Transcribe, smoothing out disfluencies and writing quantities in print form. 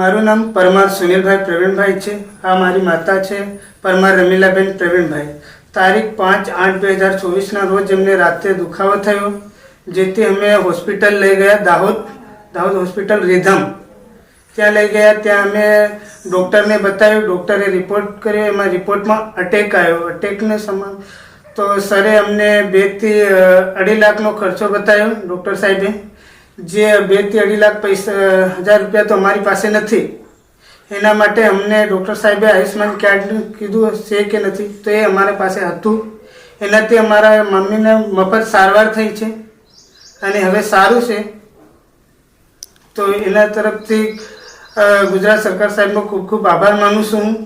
મારું નામ પરમાર સુનિલભાઈ પ્રવીણભાઈ છે. આ મારી માતા છે પરમાર રમીલાબેન પ્રવીણભાઈ. તારીખ 5/8/2024ના રોજ એમને રાત્રે દુખાવો થયો, જેથી અમે હોસ્પિટલ લઈ ગયા. દાહોદ હોસ્પિટલ રીધમ ત્યાં લઈ ગયા. ત્યાં અમે ડૉક્ટરને બતાવ્યું. ડૉક્ટરે રિપોર્ટ કર્યો. એમાં રિપોર્ટમાં અટેક આવ્યો. અટેકને સમાન તો સરે અમને 2 થી 2.5 લાખનો ખર્ચો બતાવ્યો ડૉક્ટર સાહેબે. જે 2 થી 2.5 લાખ હજાર રૂપિયા તો અમારી પાસે નથી. એના માટે અમને ડૉક્ટર સાહેબે આયુષ્માન કાર્ડ કીધું છે કે નથી, તો એ અમારા પાસે હતું. એનાથી અમારા મમ્મીને મફત સારવાર થઈ છે અને હવે સારું છે. તો એના તરફથી ગુજરાત સરકાર સાહેબનો ખૂબ ખૂબ આભાર માનું છું હું.